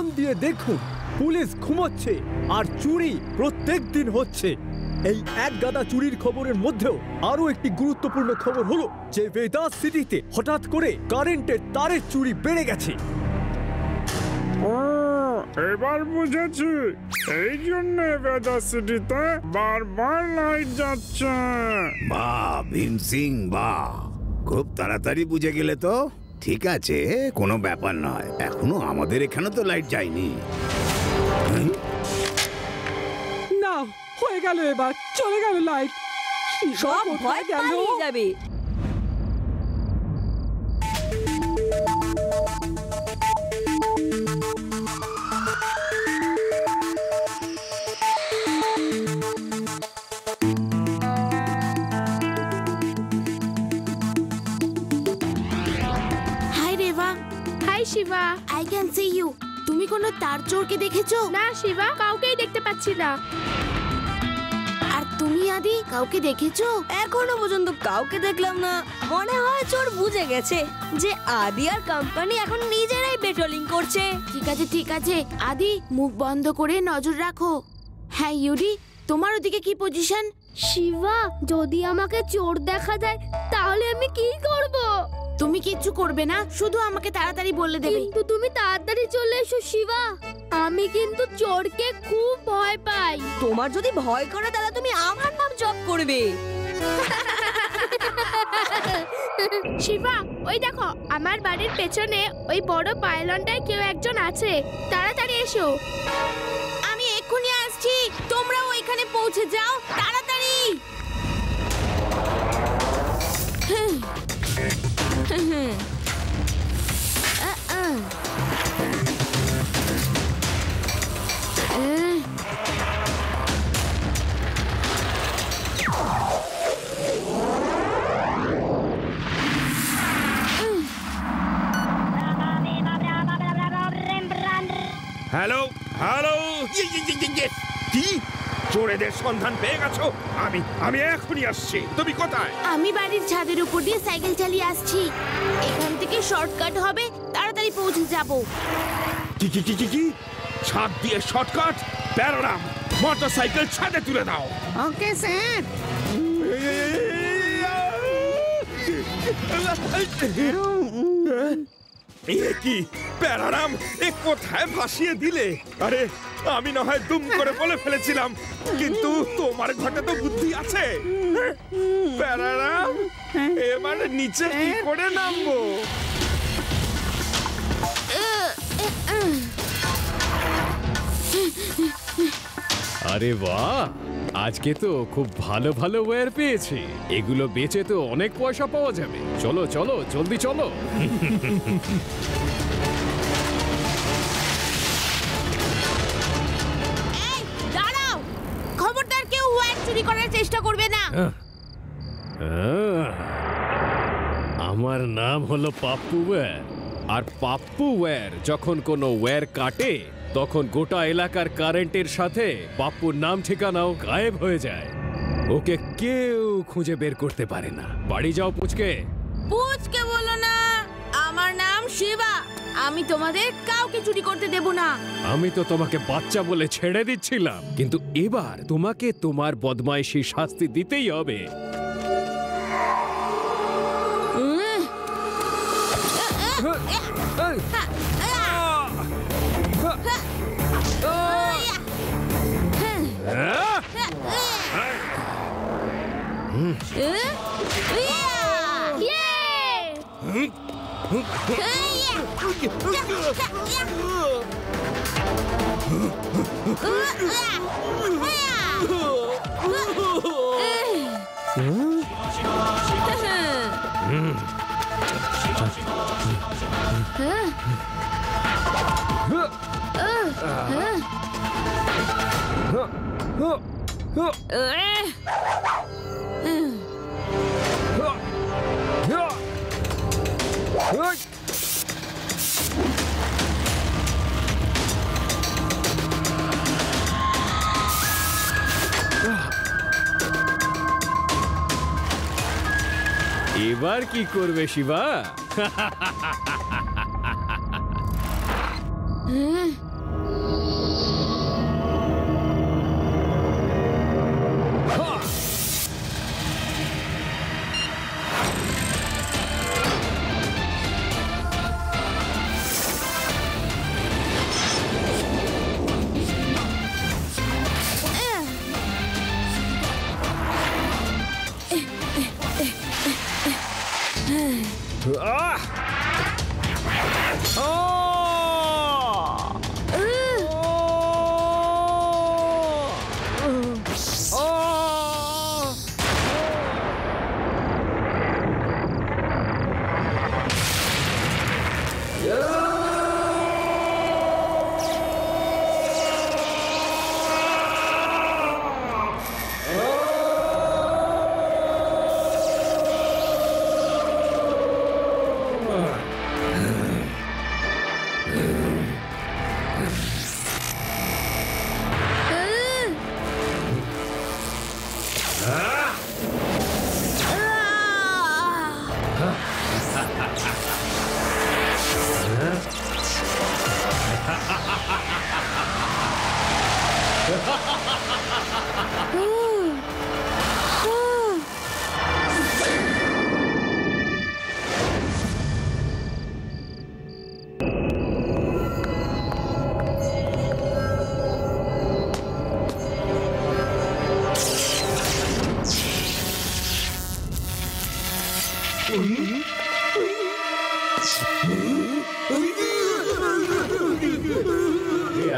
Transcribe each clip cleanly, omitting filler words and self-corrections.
মন দিয়ে দেখুন, পুলিশ ঘুমোচ্ছে আর চুরি প্রত্যেক দিন হচ্ছে। এই এক গাদা চুরির খবরের মধ্যেও আরো একটি গুরুত্বপূর্ণ খবর হলো যে ভেদাস সিটিতে হঠাৎ করে কারেন্টের তারের চুরি বেড়ে গেছে। এবার বুঝেছি, এই জন্য ভেদাস সিটিতে বারবার লাইট যাচ্ছে। বাহ ভীম সিং, বাহ, খুব তাড়াতাড়ি বুঝে গেলে তো। ঠিক আছে, কোনো ব্যাপার নয়, এখনো আমাদের এখানে তো লাইট যায়নি। না, হয়ে গেল, এবার চলে গেল লাইট। সব ভয় পালিয়ে যাবে। Hi Reva. Hi Shiva. I can see you. তুমি কোনো তার চোরকে দেখেছো? না শিবা, কাউকেই দেখতে পাচ্ছি না। আর তুমি আদি কাউকে দেখেছো? এখনো পর্যন্ত কাউকে দেখলাম না। মনে হয় চোর বুঝে গেছে যে আদি আর কোম্পানি এখন নিজেরাই পেট্রোলিং করছে। ঠিক আছে ঠিক আছে, আদি মুখ বন্ধ করে নজর রাখো। হ্যাঁ ইউরি, তোমার ওদিকে কি পজিশন? শিবা, যদি আমাকে চোর দেখা যায় তাহলে আমি কি করব? তুমি কিচ্ছু করবে না, শুধু আমাকে তাড়াতাড়ি বলে দেবে। কিন্তু তুমি তাড়াতাড়ি চলে এসো শিবা, আমি কিন্তু চোরকে খুব ভয় পাই। তোমার যদি ভয় করে তাহলে তুমি আমার নাম জপ করবে। শিবা, ওই দেখো আমার বাড়ির পেছনে ওই বড় পাইলনটায় কেউ একজন আছে, তাড়াতাড়ি এসো। আমি এক্ষুনি আসছি, তোমরাও ওইখানে পৌঁছে যাও তাড়াতাড়ি। হ্যালো হ্যালো, কি চোরেদের সন্ধান পেয়ে গেছো? আমি এখনই আসছি। তুমি কোথায়? আমি বাড়ির ছাদের উপর দিয়ে সাইকেল চালিয়ে আসছি, এখান থেকে শর্টকাট হবে, তাড়াতাড়ি পৌঁছে যাব। কি কি কি কি কি ছাদ দিয়ে শর্টকাট? প্যারারাম, মোটরসাইকেল ছাদে তুলে দাও। Okay sir. কি প্যারারাম, এ কোথায় ভাসিয়ে দিলে? আরে আমি না হয় দুম করে বলে ফেলেছিলাম, কিন্তু তোমার ঘটে তো বুদ্ধি আছে। প্যারারাম, এবার নিচে কি করে নামবো? আরে বাহ, আজকে তো খুব ভালো ভালো ওয়্যার পেয়েছি। এগুলো বেচে তো অনেক পয়সা পাওয়া যাবে। চলো চলো, জলদি চলো। দাঁড়াও, খবরদার কেউ ওয়্যার চুরি করার চেষ্টা করবে না। আমার নাম হলো পাপ্পু ওয়্যার, আর পাপ্পু ওয়্যার যখন কোনো ওয়্যার কাটে তখন গোটা এলাকার কারেন্টের সাথে পাপ্পুর নাম ঠিকানাও গায়েব হয়ে যায়। ওকে কেউ খুঁজে বের করতে পারে না। বাড়ি যাও পুচকে। পুচকে বলো না, আমার নাম শিবা। আমি তোমাদের কাউকে চুরি করতে দেব না। আমি তো তোমাকে বাচ্চা বলে ছেড়ে দিচ্ছিলাম, কিন্তু এবার তোমাকে তোমার বদমাইশি শাস্তি দিতেই হবে। এবার কি করবে শিবা?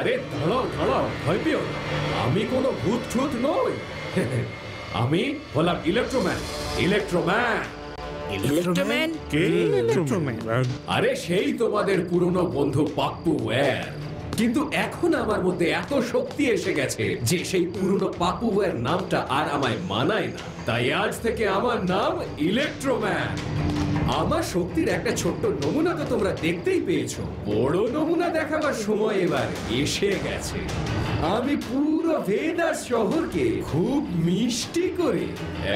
আরে দাঁড়াও দাঁড়াও, ভয় পেও না। আমি কোনো ভূত ঠুত নই। আমি হলাম ইলেকট্রোম্যান। ইলেকট্রোম্যান ইলেকট্রোম্যান? আরে সেই তোমাদের পুরনো বন্ধু পাপ্পু ওয়্যার। কিন্তু এখন আমার মধ্যে এত শক্তি এসে গেছে যে সেই পুরনো পাপ্পু ওয়্যার নামটা আর আমায় মানায় না। তাই আজ থেকে আমার নাম ইলেকট্রোম্যান। আমার শক্তির একটা ছোট্ট নমুনা তো তোমরা দেখতেই পেয়েছো। বড় নমুনা দেখাবার সময় এবার এসে গেছে। আমি পুরো ভেদাস শহরকে খুব মিষ্টি করে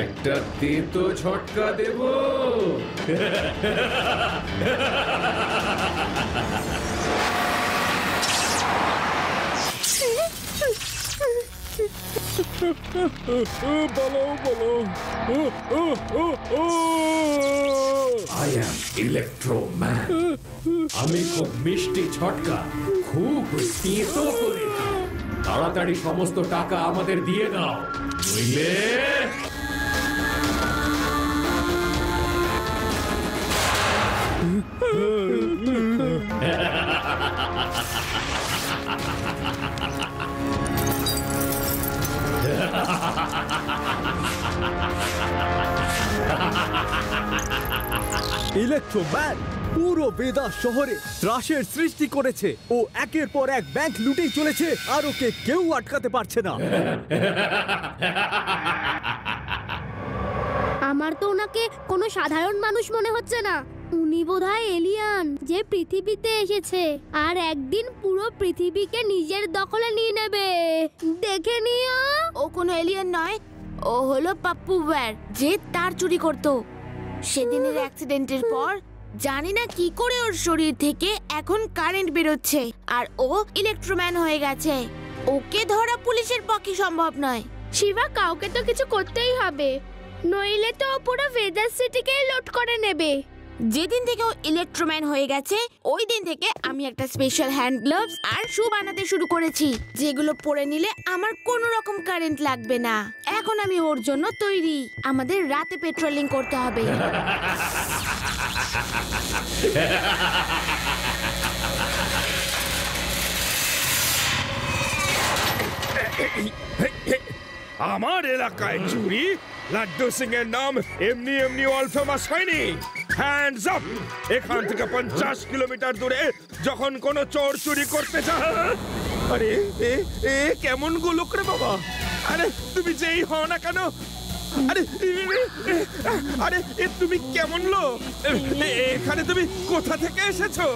একটা তেতো ঝটকা দেব। I am Electro-Man. আমি খুব মিষ্টি ঝটকা খুব তেতো করে দিই। তাড়াতাড়ি সমস্ত টাকা আমাদের দিয়ে দাও, নইলে ইলেকট্রোম্যান পুরো ভেদাস শহরে ত্রাসের সৃষ্টি করেছে। ও একের পর এক ব্যাংক লুটেই চলেছে, আর ওকে কেউ আটকাতে পারছে না। আমার তো ওনাকে কোনো সাধারণ মানুষ মনে হচ্ছে না। উনি বোধহয় এলিয়ান যে পৃথিবীতে এসেছে আর একদিন পুরো পৃথিবীকে নিজের দখলে নিয়ে নেবে। দেখে নিও। ও কোনো এলিয়েন নয়, ও হলো পাপ্পু ওয়্যার, যে তার চুরি করতো। সেদিনের অ্যাক্সিডেন্টের পর জানি না কি করে ওর শরীর থেকে এখন কারেন্ট বেরোচ্ছে আর ও ইলেকট্রোম্যান হয়ে গেছে। ওকে ধরা পুলিশের পক্ষে সম্ভব নয়। শিবা, কাউকে তো কিছু করতেই হবে, নইলে তো ও পুরো ভেদাস সিটিকেই লুট করে নেবে। যেদিন থেকে ও ইলেকট্রোম্যান হয়ে গেছে ওই দিন থেকে আমি একটা স্পেশাল হ্যান্ড গ্লাভস আর শু বানাতে শুরু করেছি, যেগুলো পরে নিলে আমার কোনো রকম কারেন্ট লাগবে না। এখন আমি ওর জন্য তৈরি। আমাদের রাতে পেট্রোলিং করতে হবে। আমার এলাকায় চুরি, লাড্ডু সিং এর নাম এমনি এমনি ওয়ার্ল্ড ফেমাস হয়নি। Hands up! এখান থেকে 50 কিলোমিটার দূরে যখন কোনো চোর চুরি করতে যায়, আরে এ কেমন গোলক রে বাবা! আরে তুমি যেই হও না কেন, আরে তুমি কেমন লোক? এখানে তুমি কোথা থেকে এসেছো?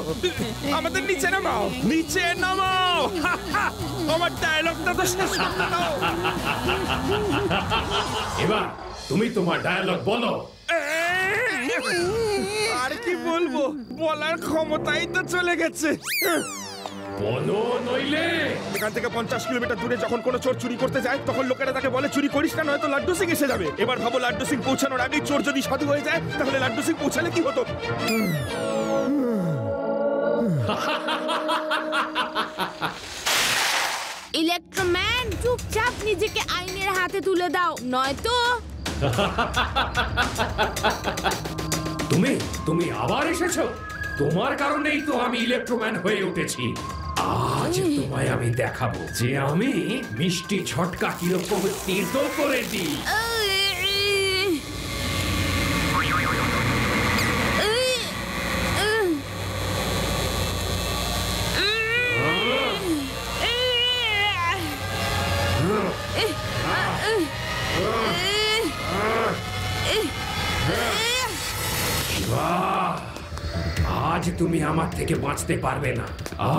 আমাদের নিচে নামাও, নিচে নামাও। আমার ডায়লগটা তো শেষ করতে দাও। এবার তুমি তোমার ডায়ালগ বলো। আর কি বলবো, বলার ক্ষমতাই তো চলে গেছে। বলো নইলে। এখান থেকে 50 কিলোমিটার দূরে যখন কোনো চোর চুরি করতে যায় তখন লোকেরা তাকে বলে চুরি করিস না, নয়তো লাড্ডু সিং এসে যাবে। এবার ভাবো, লাড্ডু সিং পৌঁছানোর আগেই চোর যদি সাধু হয়ে যায় তাহলে লাড্ডু সিং পৌঁছালে কি হতো? ইলেকট্রোম্যান, চুপচাপ নিজেকে আইনের হাতে তুলে দাও, নয়তো তুমি তুমি আবার এসেছো? তোমার কারণেই তো আমি ইলেকট্রোম্যান হয়ে উঠেছি। আজ তোমায় আমি দেখাবো যে আমি মিষ্টি ঝটকা কিরকম তীর্থ করে দিই। আজ তুমি আমার থেকে বাঁচতে পারবে না।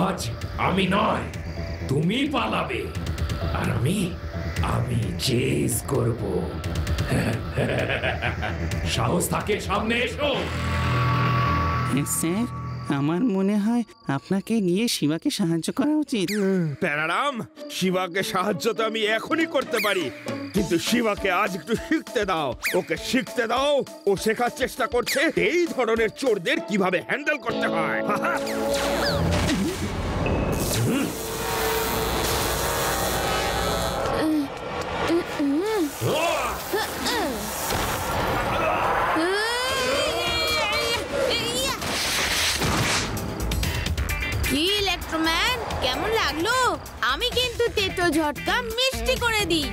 আজ আমি নয়, তুমি পালাবে, আর আমি চেস করব। সাহস থাকে সামনে এসো। স্যার, আমার মনে হয় আপনাকে নিয়ে শিবাকে সাহায্য করা উচিত। প্যারারাম, শিবাকে সাহায্য তো আমি এখনই করতে পারি, কিন্তু শিবাকে আজ একটু শিখতে দাও। ওকে শিখতে দাও। ও শেখার চেষ্টা করছে এই ধরনের চোরদের কিভাবে হ্যান্ডেল করতে হয়। কি ইলেকট্রোম্যান, কেমন লাগলো? আমি কিন্তু তেতো ঝটকা মিষ্টি করে দিই।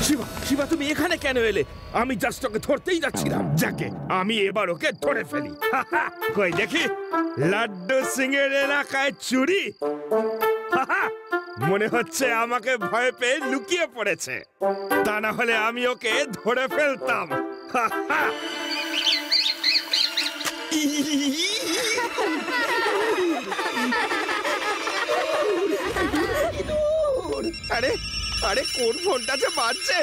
শিবা, শিবা তুমি এখানে কেন এলে? আমি জাস্ট ওকে ধরতেই যাচ্ছিলাম। যাকে আমি এবার ওকে ধরে ফেলি। কই দেখি, লাড্ডু সিং এর এলাকায় চুরি। মনে হচ্ছে আমাকে ভয় পেয়ে লুকিয়ে পড়েছে। তা না হলে আমি ওকে ধরে ফেলতাম। আরে আরে, কোন ফোনটা যে বাজছে?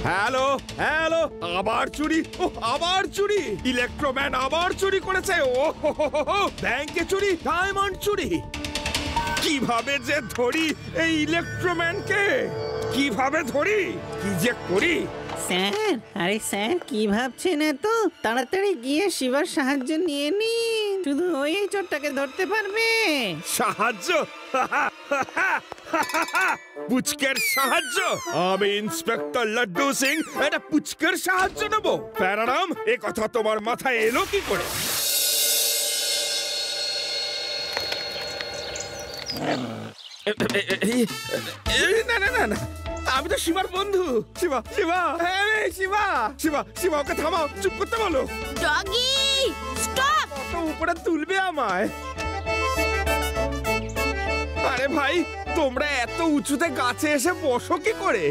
হ্যালো হ্যালো, আবার চুরি? ও আবার চুরি! ইলেকট্রোম্যান আবার চুরি করেছে। ও ব্যাংকে চুরি, ডায়মন্ড চুরি। কিভাবে যে ধরি এই ইলেকট্রোম্যানকে? কিভাবে ধরি? কি যে করি? স্যার, আরে স্যার, কি ভাবছেন? এত তাড়াতাড়ি গিয়ে শিবার সাহায্য নিয়ে নিন। শুধু ওই চোরটাকে ধরতে পারবে। সাহায্য? পুচকের সাহায্য? আমি ইন্সপেক্টর লাড্ডু সিং, এটা পুচকের সাহায্য নেব? প্যারারাম, এ কথা তোমার মাথায় এলো কি করে? না না না না, আমি তো শিবার বন্ধু। শিবা, শিবা, শিবা, শিবা, শিবা, ওকে থামাও, চুপ করতে বলো। Doggy, stop! কত উপরে তুলবে আমায়? আরে ভাই, তোমরা এত উঁচুতে গাছে এসে বসো কি করে?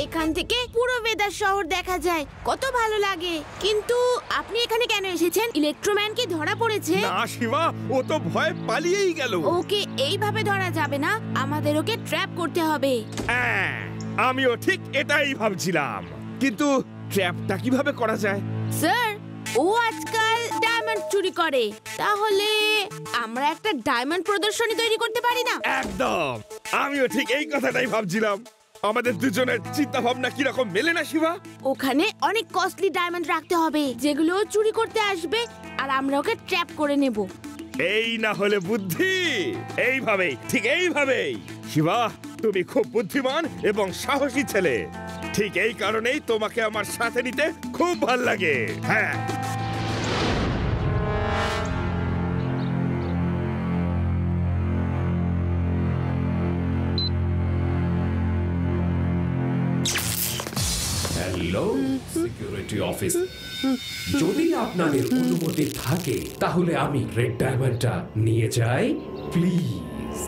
এখান থেকে পুরো বেদার শহর দেখা যায়, কত ভালো লাগে। কিন্তু আপনি এখানে কেন এসেছেন? ইলেকট্রোম্যান কি ধরা পড়েছে? না শিবা, ও তো ভয় পালিয়েই গেল। ওকে এইভাবে ধরা যাবে না, আমাদের ওকে ট্র্যাপ করতে হবে। হ্যাঁ, আমিও ঠিক এটাই ভাবছিলাম, কিন্তু ট্র্যাপটা কিভাবে করা যায়? স্যার, ও আজকাল ডায়মন্ড চুরি করে, তাহলে আমরা একটা ডায়মন্ড প্রদর্শনী তৈরি করতে পারি না? একদম, আমিও ঠিক এই কথাটাই ভাবছিলাম। আমাদের দুজনের চিন্তা ভাবনা কিরকম মেলে না শিবা? ওখানে অনেক কস্টলি ডায়মন্ড রাখতে হবে, যেগুলো ও চুরি করতে আসবে, আর আমরা ওকে ট্র্যাপ করে নেব। এই না হলে বুদ্ধি। এইভাবেই, ঠিক এইভাবেই। শিবা, তুমি খুব বুদ্ধিমান এবং সাহসী ছেলে। ঠিক এই কারণেই তোমাকে আমার সাথে নিতে খুব ভাল লাগে। হ্যাঁ, হ্যালো সিকিউরিটি অফিস, যদি আপনাদের অনুমতি থাকে তাহলে আমি রেড ডায়মন্ডটা নিয়ে যাই প্লিজ।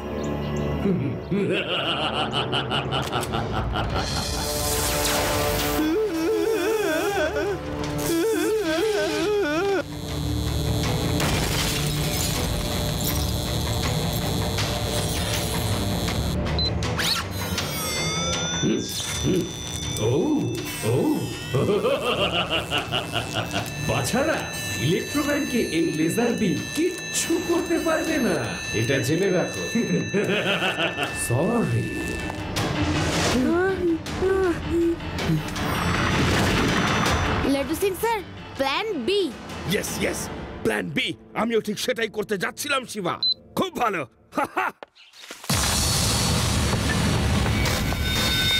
বাছারা, ইলেকট্রোম্যানকে এই লেজার বিম কিচ্ছু করতে পারবে না, এটা জেনে রাখো। Sorry. Plan B. Yes yes, plan B. আমিও ঠিক সেটাই করতে যাচ্ছিলাম শিবা। খুব ভালো।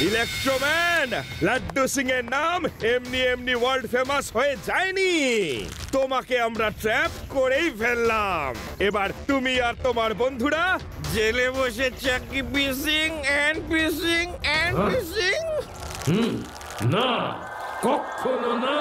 ইলেকট্রোম্যান, লাড্ডু সিং এর নাম এমনি এমনি ওয়ার্ল্ড ফেমাস হয়ে যায়নি। তোমাকে আমরা ট্র্যাপ করেই ফেললাম। এবার তুমি আর তোমার বন্ধুরা জেলে বসে চাকি পিসিং এন্ড পিসিং এন্ড পিসিং। না, কখনো না।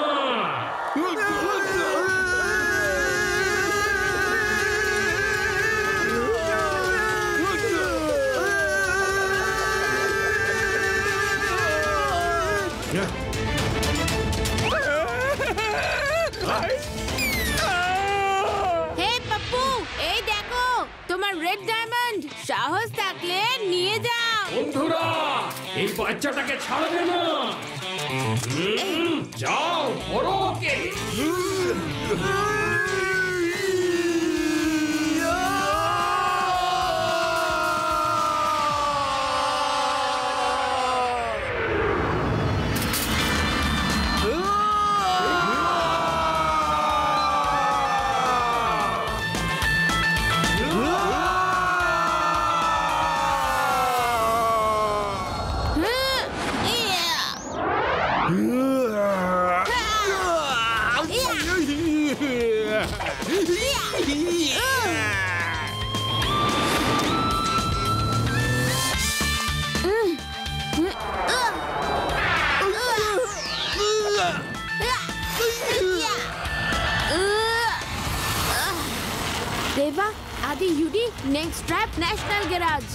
হে পাপ্পু, এই দেখো তোমার রেড ডায়মন্ড। সাহস থাকলে নিয়ে যাও। বন্ধুরা, এই বাচ্চাটাকে ছাড়বে না। যাও, ধরো ওকে। Deva, Adi Yudi, next trap, National Garage.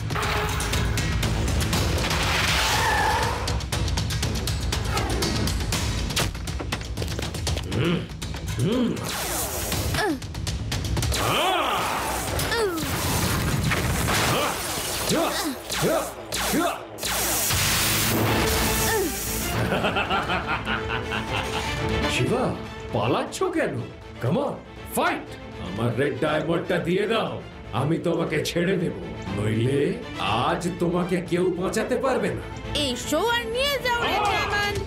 Shiva, পালাচ্ছ কেন? Come on, fight. আমার রেড ডায়মন্ডটা দিয়ে দাও, আমি তোমাকে ছেড়ে দেব। নইলে আজ তোমাকে কেউ বাঁচাতে পারবে না। এই শো আর নিয়ে যাও রেড ডায়মন্ড।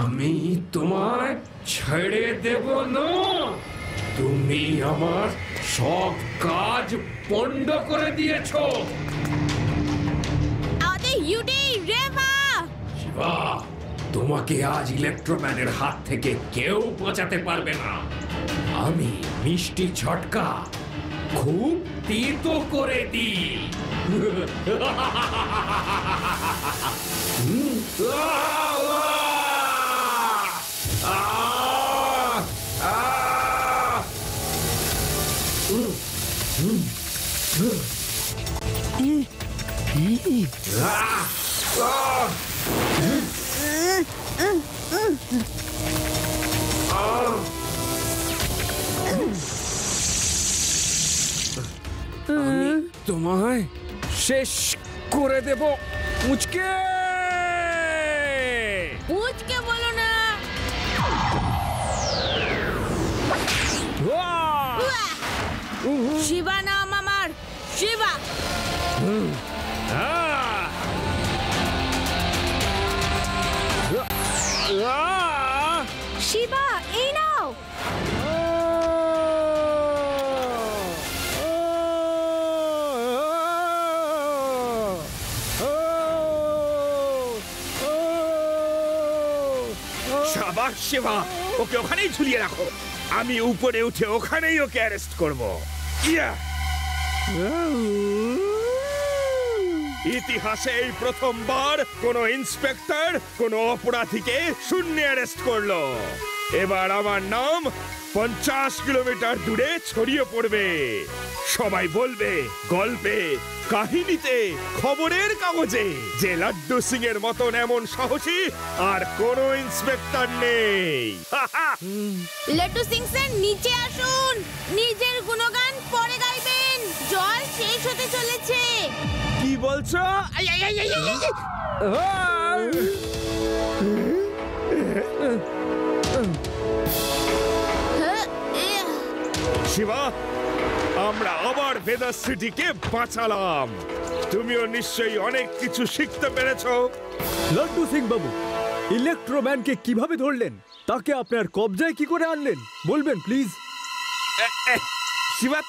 আমি তোমায় ছেড়ে দেব না। তুমি আমার সব কাজ পণ্ড করে দিয়েছো। আদি ইউডি, রেভা। শিবা, তোমাকে আজ ইলেকট্রোম্যানের হাত থেকে কেউ বাঁচাতে পারবে না। আমি মিষ্টি ঝটকা খুব তিতো করে দিই। আমি তোমায় শেষ করে দেব মুচকে। পুচকে বলো না। শিবা নাম আমার, শিবা। শিবা, এই নাও। শাবাশ শিবা, ওকে ওখানেই ঝুলিয়ে রাখো। আমি উপরে উঠে ওখানেই ওকে অ্যারেস্ট করব। ইয়া, ইতিহাসে এই প্রথমবার কোন ইন্সপেক্টর কোন অপরাধীকে শূন্য অ্যারেস্ট করলো। এবার আমার নাম 50 কিলোমিটার দূরে ছড়িয়ে পড়বে। সবাই বলবে গল্পে, কাহিনীতে, খবরের কাগজে যে লাড্ডু সিং এর মতন এমন সাহসী আর কোন ইন্সপেক্টর নেই। লাড্ডু সিং স্যার নিচে আসুন, নিজের গুণগান পরে গাইবেন। চলেছে। কি বলছো? শিবা, আমরা আবার ভেদাস সিটিকে বাঁচালাম। তুমিও নিশ্চয়ই অনেক কিছু শিখতে পেরেছো। লাড্ডু সিং বাবু, ইলেকট্রোম্যানকে কিভাবে ধরলেন? তাকে আপনার কবজায় কি করে আনলেন বলবেন প্লিজ? শিবা,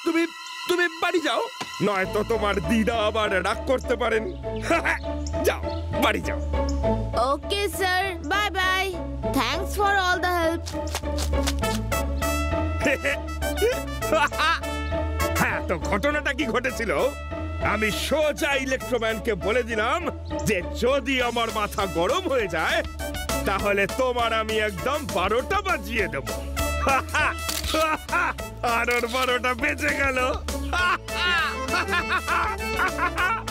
তুমি বাড়ি যাও, নয়তো তোমার দিদা আবার রাগ করতে পারেন। যাও, বাড়ি যাও। Okay sir, bye bye. Thanks for all the help. হ্যাঁ, তো ঘটনাটা কি ঘটেছিল? আমি সোজা ইলেকট্রোম্যানকে বলে দিলাম যে যদি আমার মাথা গরম হয়ে যায় তাহলে তোমার আমি একদম 12টা বাজিয়ে দেবো। আর ওর 12টা বেঁচে গেল।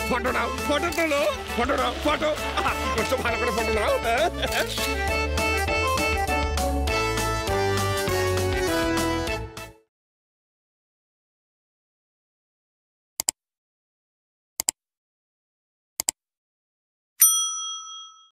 ফটো নাও, ফটো তোলো, ফটো নাও, ফটো। ভালো করে ফটো নাও।